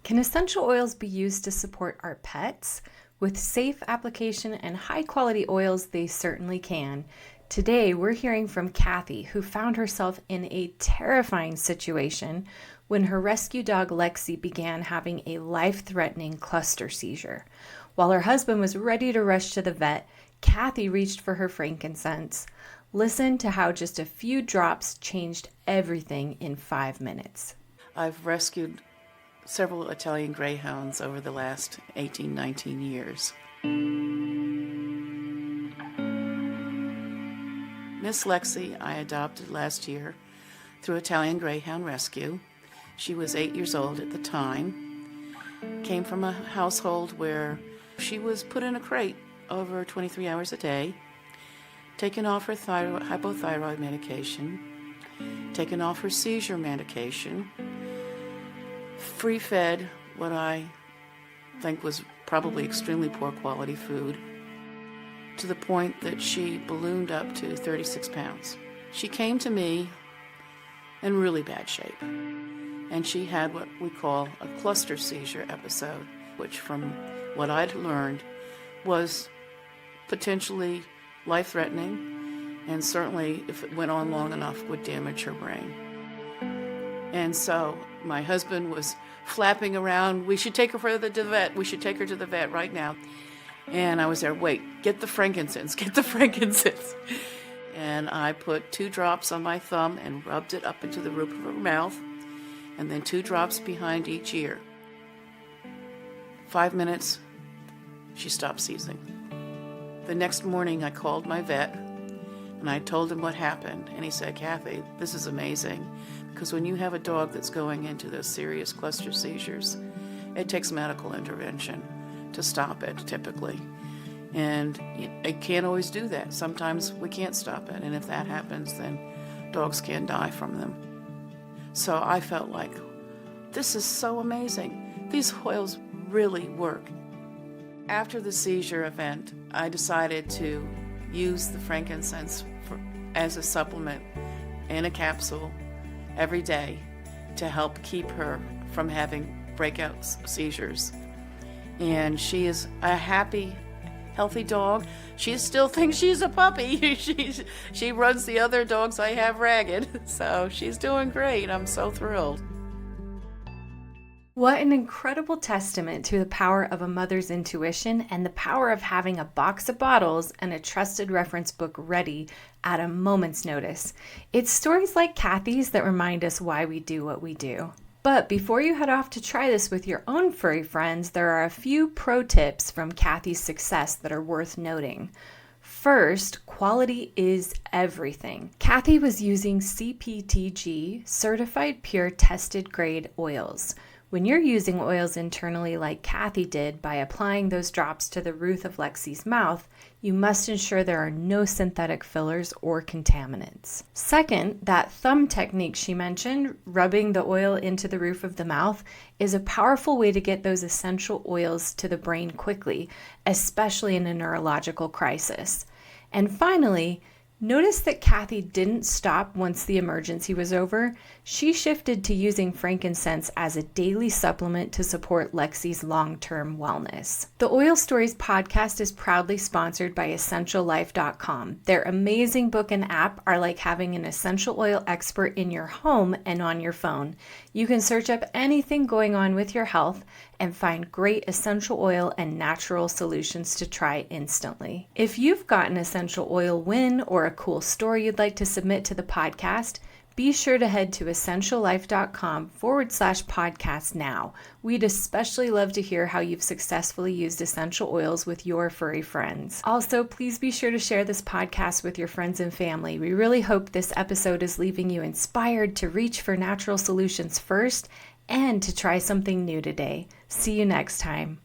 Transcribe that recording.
Can essential oils be used to support our pets? With safe application and high quality oils, they certainly can. Today, we're hearing from Kathy, who found herself in a terrifying situation when her rescue dog Lexi began having a life-threatening cluster seizure. While her husband was ready to rush to the vet, Kathy reached for her frankincense. Listen to how just a few drops changed everything in 5 minutes. I've rescued several Italian greyhounds over the last 18, 19 years. Miss Lexi I adopted last year through Italian Greyhound Rescue. She was 8 years old at the time. Came from a household where she was put in a crate over 23 hours a day, taken off her hypothyroid medication, taken off her seizure medication, free-fed what I think was probably extremely poor quality food, to the point that she ballooned up to 36 pounds. She came to me in really bad shape, and she had what we call a cluster seizure episode, which from what I'd learned was potentially life-threatening, and certainly if it went on long enough would damage her brain. And so my husband was flapping around, we should take her to the vet, we should take her to the vet right now. And I was there, wait, get the frankincense. And I put 2 drops on my thumb and rubbed it up into the roof of her mouth, and then 2 drops behind each ear. 5 minutes, she stopped seizing. The next morning I called my vet, and I told him what happened, and he said, Kathy, this is amazing, because when you have a dog that's going into those serious cluster seizures, it takes medical intervention to stop it, typically. And it can't always do that. Sometimes we can't stop it, and if that happens, then dogs can die from them. So I felt like, this is so amazing. These oils really work. After the seizure event, I decided to use the frankincense as a supplement in a capsule every day to help keep her from having breakout seizures. And she is a happy, healthy dog. She still thinks she's a puppy. She runs the other dogs I have ragged. So she's doing great. I'm so thrilled. What an incredible testament to the power of a mother's intuition and the power of having a box of bottles and a trusted reference book ready at a moment's notice. It's stories like Kathy's that remind us why we do what we do. But before you head off to try this with your own furry friends, there are a few pro tips from Kathy's success that are worth noting. First, quality is everything. Kathy was using CPTG, Certified Pure Tested Grade oils. When you're using oils internally like Kathy did by applying those drops to the roof of Lexi's mouth, you must ensure there are no synthetic fillers or contaminants. Second, that thumb technique she mentioned, rubbing the oil into the roof of the mouth, is a powerful way to get those essential oils to the brain quickly, especially in a neurological crisis. And finally, notice that Kathy didn't stop once the emergency was over. She shifted to using frankincense as a daily supplement to support Lexi's long-term wellness. The Oil Stories podcast is proudly sponsored by EssentialLife.com. Their amazing book and app are like having an essential oil expert in your home and on your phone. You can search up anything going on with your health and find great essential oil and natural solutions to try instantly. If you've got an essential oil win or a cool story you'd like to submit to the podcast, be sure to head to essentiallife.com/podcast now. We'd especially love to hear how you've successfully used essential oils with your furry friends. Also, please be sure to share this podcast with your friends and family. We really hope this episode is leaving you inspired to reach for natural solutions first and to try something new today. See you next time.